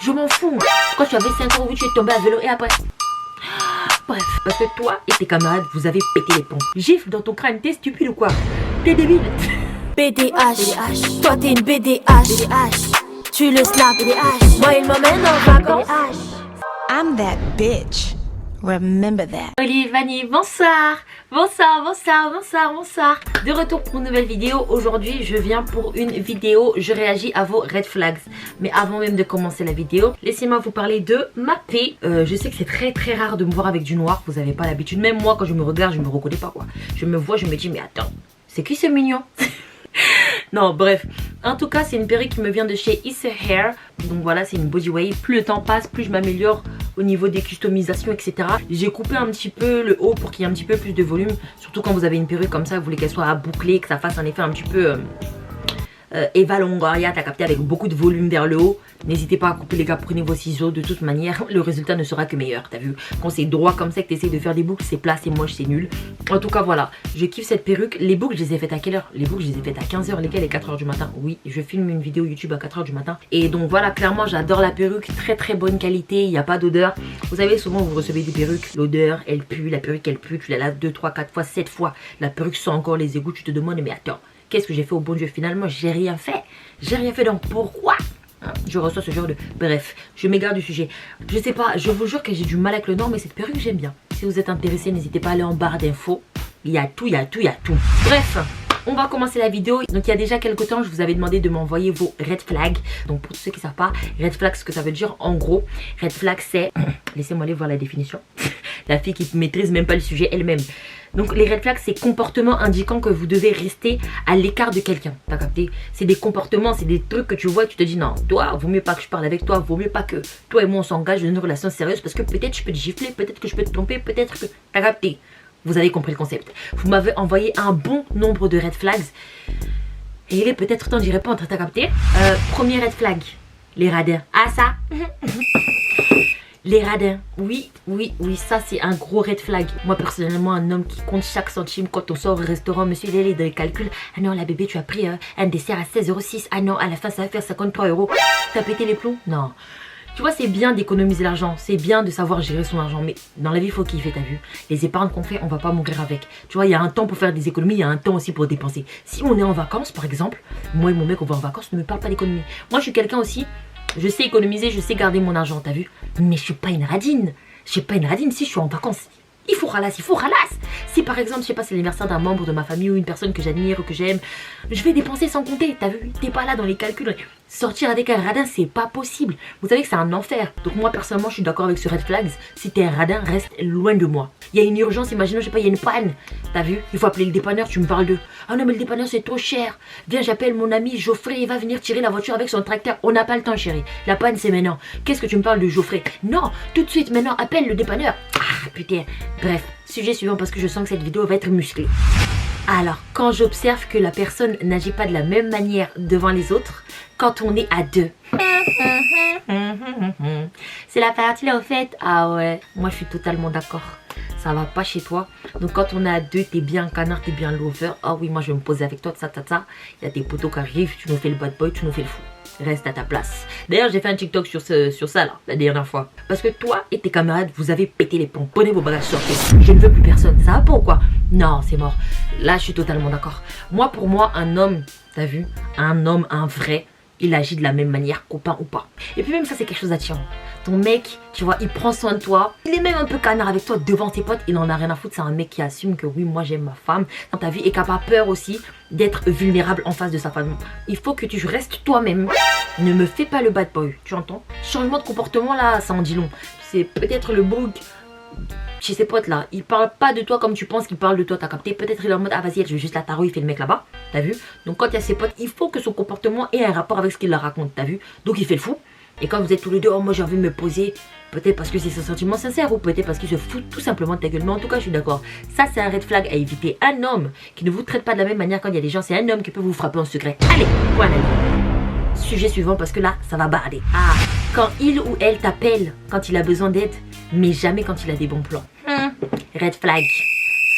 Je m'en fous. Quand tu avais 5 ans, oui, tu es tombé à vélo et après... Bref, parce que toi et tes camarades, vous avez pété les plombs. Gifle dans ton crâne, t'es stupide ou quoi? T'es débile. BDH, toi t'es une BDH. Tu le snap, BDH. Moi il m'emmène en vacances. I'm that bitch. Remember that. Olive, Vanny, bonsoir. Bonsoir. De retour pour une nouvelle vidéo. Aujourd'hui, je viens pour une vidéo. Je réagis à vos red flags. Mais avant même de commencer la vidéo, laissez-moi vous parler de ma paix. Je sais que c'est très rare de me voir avec du noir. Vous n'avez pas l'habitude. Même moi, quand je me regarde, je me reconnais pas quoi. Je me vois, je me dis, mais attends, c'est qui ce mignon? Non, bref. En tout cas, c'est une perruque qui me vient de chez Issa Hair. Donc voilà, c'est une body wave. Plus le temps passe, plus je m'améliore au niveau des customisations, etc. J'ai coupé un petit peu le haut pour qu'il y ait un petit peu plus de volume. Surtout quand vous avez une perruque comme ça, vous voulez qu'elle soit à boucler, que ça fasse un effet un petit peu... Eva Longoria, t'as capté, avec beaucoup de volume vers le haut. N'hésitez pas à couper les gars, prenez vos ciseaux. De toute manière, le résultat ne sera que meilleur. T'as vu, quand c'est droit comme ça que t'essayes de faire des boucles, c'est plat, c'est moche, c'est nul. En tout cas voilà, je kiffe cette perruque. Les boucles je les ai faites à quelle heure? Les boucles je les ai faites à 15h, lesquelles? 4h du matin. Oui, je filme une vidéo YouTube à 4h du matin. Et donc voilà, clairement j'adore la perruque. Très bonne qualité, il n'y a pas d'odeur. Vous savez, souvent vous recevez des perruques, l'odeur elle pue, la perruque elle pue. Tu la laves 2, 3, 4 fois, 7 fois. La perruque sent encore les égouts, tu te demandes mais attends, qu'est-ce que j'ai fait au bon Dieu? Finalement, j'ai rien fait. J'ai rien fait, donc pourquoi je reçois ce genre de... Bref, je m'égare du sujet. Je sais pas, je vous jure que j'ai du mal avec le nom, mais cette perruque, j'aime bien. Si vous êtes intéressé, n'hésitez pas à aller en barre d'infos. Il y a tout. Bref, on va commencer la vidéo. Donc il y a déjà quelques temps, je vous avais demandé de m'envoyer vos red flags. Donc pour tous ceux qui ne savent pas, red flag, ce que ça veut dire, en gros, red flag, c'est... Laissez-moi aller voir la définition. La fille qui ne maîtrise même pas le sujet elle-même. Donc les red flags, c'est comportements indiquant que vous devez rester à l'écart de quelqu'un. T'as capté? C'est des comportements, c'est des trucs que tu vois et tu te dis non, toi, vaut mieux pas que je parle avec toi, vaut mieux pas que toi et moi on s'engage dans une relation sérieuse parce que peut-être je peux te gifler, peut-être que je peux te tromper, peut-être que... T'as capté? Vous avez compris le concept. Vous m'avez envoyé un bon nombre de red flags. Et il est peut-être temps d'y répondre, t'as capté? Premier red flag, les radins. Ah ça les radins, oui, ça c'est un gros red flag. Moi personnellement, un homme qui compte chaque centime quand on sort au restaurant, monsieur il est dans les calculs. Ah non la bébé tu as pris un dessert à 16,06 €. Ah non, à la fin ça va faire 53 €. T'as pété les plombs? Non. Tu vois, c'est bien d'économiser l'argent, c'est bien de savoir gérer son argent, mais dans la vie il faut kiffer, t'as vu? Les épargnes qu'on fait, on va pas mourir avec. Tu vois, il y a un temps pour faire des économies, il y a un temps aussi pour dépenser. Si on est en vacances par exemple, moi et mon mec on va en vacances, ne me parle pas d'économie. Moi je suis quelqu'un aussi, je sais économiser, je sais garder mon argent, t'as vu? Mais je suis pas une radine. Je suis pas une radine si je suis en vacances. Il faut ralasse. Si par exemple, je sais pas, c'est l'anniversaire d'un membre de ma famille ou une personne que j'admire ou que j'aime, je vais dépenser sans compter, t'as vu? T'es pas là dans les calculs. Sortir avec un radin, c'est pas possible. Vous savez que c'est un enfer. Donc moi, personnellement, je suis d'accord avec ce red flags. Si t'es un radin, reste loin de moi. Il y a une urgence, imaginons, je sais pas, il y a une panne. T'as vu? Il faut appeler le dépanneur, tu me parles de... Ah non, mais le dépanneur, c'est trop cher. Viens, j'appelle mon ami Geoffrey, il va venir tirer la voiture avec son tracteur. On n'a pas le temps, chérie. La panne, c'est maintenant. Qu'est-ce que tu me parles de Geoffrey? Non, tout de suite, maintenant, appelle le dépanneur. Ah, putain. Bref, sujet suivant parce que je sens que cette vidéo va être musclée. Alors, quand j'observe que la personne n'agit pas de la même manière devant les autres, quand on est à deux. C'est la partie là au fait. Ah ouais, moi je suis totalement d'accord. Ça va pas chez toi. Donc quand on est à deux, t'es bien canard, t'es bien lover. Ah oui, moi je vais me poser avec toi, ça. Il y a tes potos qui arrivent, tu nous fais le bad boy, tu nous fais le fou. Reste à ta place. D'ailleurs, j'ai fait un TikTok sur ça là, la dernière fois. Parce que toi et tes camarades, vous avez pété les plombs. Prenez vos bagages, sortez. Je ne veux plus personne. Ça va pas ou quoi? Non, c'est mort. Là, je suis totalement d'accord. Moi, pour moi, un homme, t'as vu? Un homme, un vrai, il agit de la même manière, copain ou pas. Et puis même ça, c'est quelque chose d'attirant. Ton mec, tu vois, il prend soin de toi. Il est même un peu canard avec toi devant tes potes. Il en a rien à foutre. C'est un mec qui assume que oui, moi j'aime ma femme dans ta vie et qui n'a pas peur aussi d'être vulnérable en face de sa femme. Il faut que tu restes toi-même. Ne me fais pas le bad boy, tu entends? Changement de comportement là, ça en dit long. C'est peut-être le bug chez ses potes là. Il parle pas de toi comme tu penses qu'il parle de toi, t'as capté? Peut-être il est en mode ah vas-y, je vais juste la tarot, il fait le mec là-bas, t'as vu? Donc quand il y a ses potes, il faut que son comportement ait un rapport avec ce qu'il leur raconte, t'as vu? Donc il fait le fou. Et quand vous êtes tous les deux, oh moi j'ai envie de me poser, peut-être parce que c'est son sentiment sincère ou peut-être parce qu'il se fout tout simplement de ta gueule. Mais en tout cas, je suis d'accord. Ça, c'est un red flag à éviter. Un homme qui ne vous traite pas de la même manière quand il y a des gens, c'est un homme qui peut vous frapper en secret. Allez, voilà. Sujet suivant parce que là, ça va barder. Ah, quand il ou elle t'appelle quand il a besoin d'aide, mais jamais quand il a des bons plans. Red flag.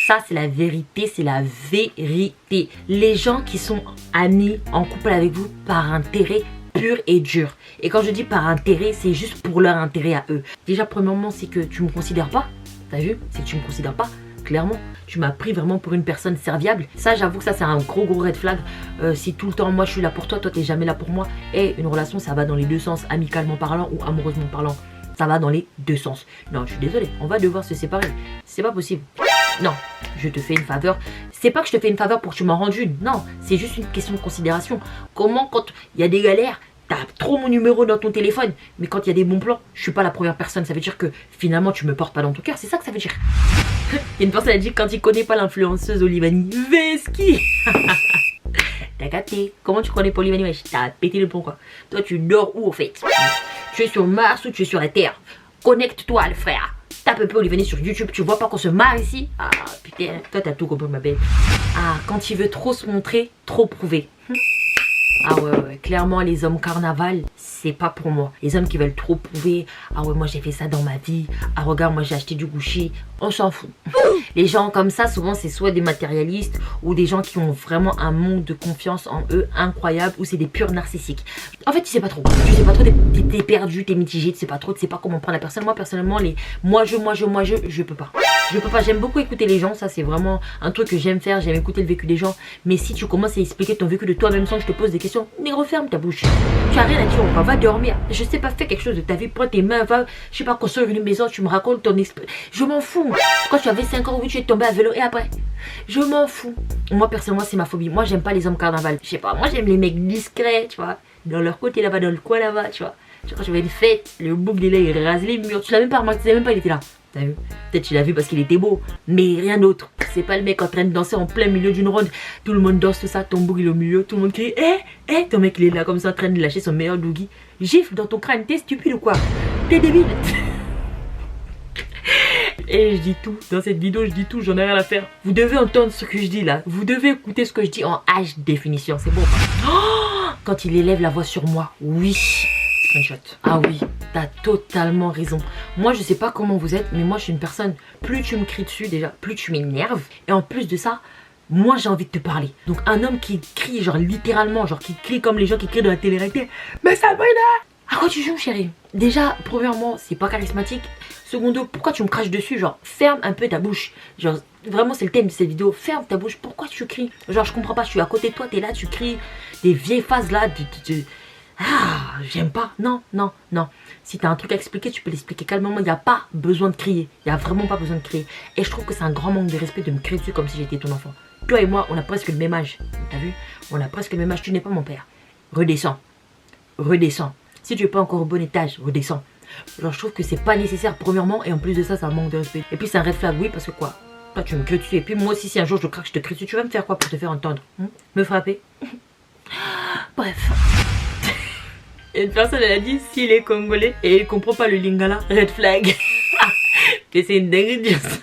Ça, c'est la vérité, c'est la vérité. Les gens qui sont amis, en couple avec vous par intérêt, pur et dur. Et quand je dis par intérêt, c'est juste pour leur intérêt à eux. Déjà, premièrement, c'est que tu me considères pas. T'as vu? C'est que tu me considères pas. Clairement, tu m'as pris vraiment pour une personne serviable. Ça, j'avoue que ça, c'est un gros red flag. Si tout le temps, moi, je suis là pour toi, toi, t'es jamais là pour moi. Et une relation, ça va dans les deux sens, amicalement parlant ou amoureusement parlant. Ça va dans les deux sens. Non, je suis désolée, on va devoir se séparer. C'est pas possible. Non, je te fais une faveur. C'est pas que je te fais une faveur pour que tu m'en rendes une. Non, c'est juste une question de considération. Comment, quand il y a des galères, t'as trop mon numéro dans ton téléphone, mais quand il y a des bons plans, je suis pas la première personne. Ça veut dire que finalement, tu me portes pas dans ton cœur. C'est ça que ça veut dire. Il y a une personne qui a dit quand il connaît pas l'influenceuse Olivani, Veski. T'as capté? Comment tu connais pas Olivani? Wesh, t'as pété le pont quoi. Toi, tu dors où au fait? Tu es sur Mars ou tu es sur la Terre? Connecte-toi, le frère. Tape un peu Olivani sur YouTube. Tu vois pas qu'on se marre ici? Ah putain, toi, t'as tout compris, ma belle. Ah, quand il veut trop se montrer, trop prouver. Ah ouais, clairement les hommes carnaval, c'est pas pour moi. Les hommes qui veulent trop prouver, ah ouais, moi j'ai fait ça dans ma vie, ah regarde, moi j'ai acheté du Gucci, on s'en fout. Les gens comme ça, souvent c'est soit des matérialistes ou des gens qui ont vraiment un manque de confiance en eux incroyable, ou c'est des purs narcissiques. En fait, tu sais pas trop, t'es perdu, t'es mitigé, tu sais pas trop, tu sais pas comment prendre la personne. Moi personnellement, je peux pas. Je peux pas, j'aime beaucoup écouter les gens, ça c'est vraiment un truc que j'aime faire, j'aime écouter le vécu des gens. Mais si tu commences à expliquer ton vécu de toi-même sans que je te pose des questions, négro, ferme ta bouche. Tu as rien à dire, va dormir. Je sais pas, fais quelque chose de ta vie, prends tes mains, va, je sais pas, construire une maison, tu me racontes ton expérience. Je m'en fous. Quand tu avais 5 ans, oui, tu es tombé à vélo et après, je m'en fous. Moi personnellement, c'est ma phobie. Moi j'aime pas les hommes carnaval. Je sais pas, moi j'aime les mecs discrets, tu vois, dans leur côté là-bas, dans le coin là-bas, tu vois. Quand tu vas à une fête, le bouc il rase les murs, tu l'as même pas remarqué, tu savais même pas il était là. T'as vu? Peut-être tu l'as vu parce qu'il était beau, mais rien d'autre. C'est pas le mec en train de danser en plein milieu d'une ronde. Tout le monde danse tout ça, ton bouc il est au milieu, tout le monde crie ton mec il est là comme ça en train de lâcher son meilleur doogie. Gifle dans ton crâne, t'es stupide ou quoi? T'es débile. Et je dis tout, dans cette vidéo je dis tout, j'en ai rien à faire. Vous devez entendre ce que je dis là. Vous devez écouter ce que je dis en H définition, c'est bon. Quand il élève la voix sur moi, oui. Screenshot. Ah oui, t'as totalement raison. Moi je sais pas comment vous êtes, mais moi je suis une personne, plus tu me cries dessus déjà, plus tu m'énerves. Et en plus de ça, moi j'ai envie de te parler. Donc un homme qui crie genre littéralement, genre qui crie comme les gens qui crient dans la télé-réalité. Mais ça brûle. À quoi tu joues chérie? Déjà, premièrement, c'est pas charismatique. Secondo, pourquoi tu me craches dessus? Genre, ferme un peu ta bouche. Genre, vraiment c'est le thème de cette vidéo. Ferme ta bouche, pourquoi tu cries? Genre je comprends pas, je suis à côté de toi, t'es là, tu cries. Des vieilles phases là, ah, j'aime pas. Non. Si t'as un truc à expliquer, tu peux l'expliquer calmement. Il n'y a pas besoin de crier. Il n'y a vraiment pas besoin de crier. Et je trouve que c'est un grand manque de respect de me crier dessus comme si j'étais ton enfant. Toi et moi, on a presque le même âge. T'as vu? On a presque le même âge. Tu n'es pas mon père. Redescends. Si tu n'es pas encore au bon étage, redescends. Alors je trouve que c'est pas nécessaire premièrement. Et en plus de ça, c'est un manque de respect. Et puis c'est un red flag, oui, parce que quoi? Toi, tu me cries dessus. Et puis moi aussi, si un jour je craque, je te crie dessus, tu vas me faire quoi pour te faire entendre? Me frapper? Bref. Et une personne elle a dit s'il est congolais et il comprend pas le lingala, red flag. Mais c'est une dinguerie de dire ça.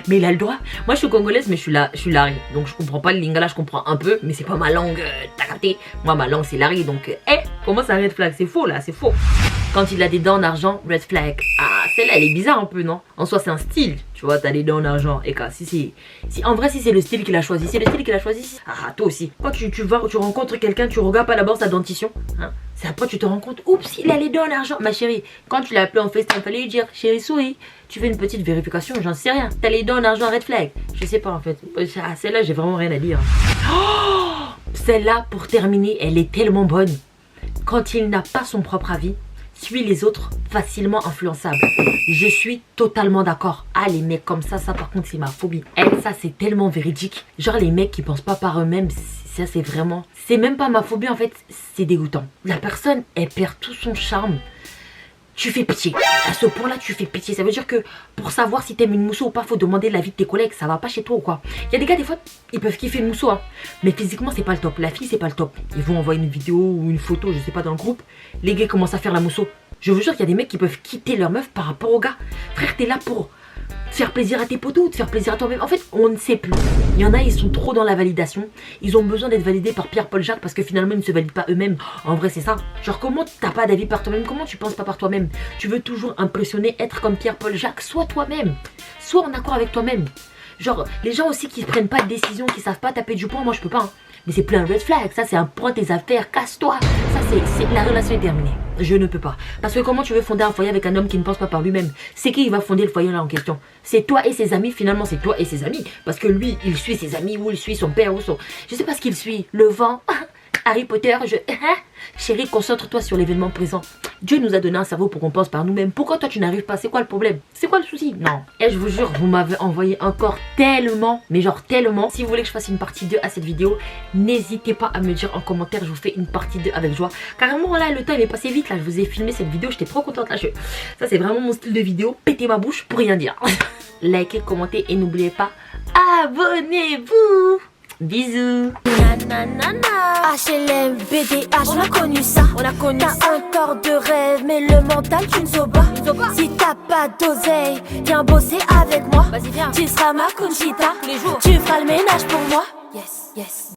Mais il a le droit. Moi je suis congolaise mais je suis Larry. Donc je comprends pas le lingala, je comprends un peu. Mais c'est pas ma langue, t'as capté? Moi ma langue c'est Larry. Donc comment ça red flag? C'est faux là, c'est faux. Quand il a des dents d'argent, red flag. Ah celle-là elle est bizarre un peu non? En soi c'est un style. Tu vois, t'as des dents d'argent. Et quand si en vrai si c'est le style qu'il a choisi, c'est le style qu'il a choisi. Ah toi aussi. Quand tu rencontres quelqu'un, tu regardes pas d'abord sa dentition. Hein? C'est après tu te rends compte, oups, il a les dents d'argent. Ma chérie, quand tu l'as appelé en FaceTime, fallait lui dire, chérie souris, tu fais une petite vérification, j'en sais rien. T'as les dents d'argent red flag. Je sais pas en fait. Ah, celle-là, j'ai vraiment rien à dire. Oh, celle-là, pour terminer, elle est tellement bonne. Quand il n'a pas son propre avis, suit les autres facilement influençables. Je suis totalement d'accord. Ah les mecs comme ça par contre c'est ma phobie. Ça c'est tellement véridique. Genre les mecs qui pensent pas par eux-mêmes, ça c'est vraiment... C'est même pas ma phobie en fait, c'est dégoûtant. La personne elle perd tout son charme. Tu fais pitié. À ce point-là, tu fais pitié. Ça veut dire que pour savoir si t'aimes une mousseau ou pas, faut demander l'avis de tes collègues. Ça va pas chez toi ou quoi? Il y a des gars, des fois, ils peuvent kiffer une mousseau, hein. Mais physiquement, c'est pas le top. La fille, c'est pas le top. Ils vont envoyer une vidéo ou une photo, je sais pas, dans le groupe. Les gars commencent à faire la mousseau. Je vous jure qu'il y a des mecs qui peuvent quitter leur meuf par rapport au gars. Frère, t'es là pour faire plaisir à tes potos, te faire plaisir à toi-même. En fait, on ne sait plus. Il y en a, ils sont trop dans la validation. Ils ont besoin d'être validés par Pierre, Paul, Jacques parce que finalement, ils ne se valident pas eux-mêmes. En vrai, c'est ça. Genre, comment t'as pas d'avis par toi-même? Comment tu penses pas par toi-même? Tu veux toujours impressionner, être comme Pierre, Paul, Jacques. Sois toi-même. Sois en accord avec toi-même. Genre, les gens aussi qui ne prennent pas de décision, qui savent pas taper du poing, moi je peux pas. Hein. Mais c'est plus un red flag, ça c'est un prends tes affaires, casse-toi. Ça c'est la relation est terminée. Je ne peux pas. Parce que comment tu veux fonder un foyer avec un homme qui ne pense pas par lui-même? C'est qui il va fonder le foyer là en question? C'est toi et ses amis, finalement c'est toi et ses amis. Parce que lui, il suit ses amis ou il suit son père ou son... Je sais pas ce qu'il suit. Le vent, Harry Potter, Chérie, concentre-toi sur l'événement présent. Dieu nous a donné un cerveau pour qu'on pense par nous-mêmes. Pourquoi toi tu n'arrives pas? C'est quoi le problème? C'est quoi le souci? Non. Et je vous jure, vous m'avez envoyé encore tellement, mais genre tellement. Si vous voulez que je fasse une partie 2 à cette vidéo, n'hésitez pas à me dire en commentaire. Je vous fais une partie 2 avec joie. Carrément là, le temps il est passé vite. Là, je vous ai filmé cette vidéo. J'étais trop contente là. Ça c'est vraiment mon style de vidéo. Pétez ma bouche pour rien dire. Likez, commentez et n'oubliez pas, abonnez-vous. Bisous. HLM, BDH, on a connu ça. T'as un corps de rêve, mais le mental tu ne sauves pas. Si t'as pas d'oseille, viens bosser avec moi. Tu seras ma Conchita. Tu feras le ménage pour moi. Yes, yes.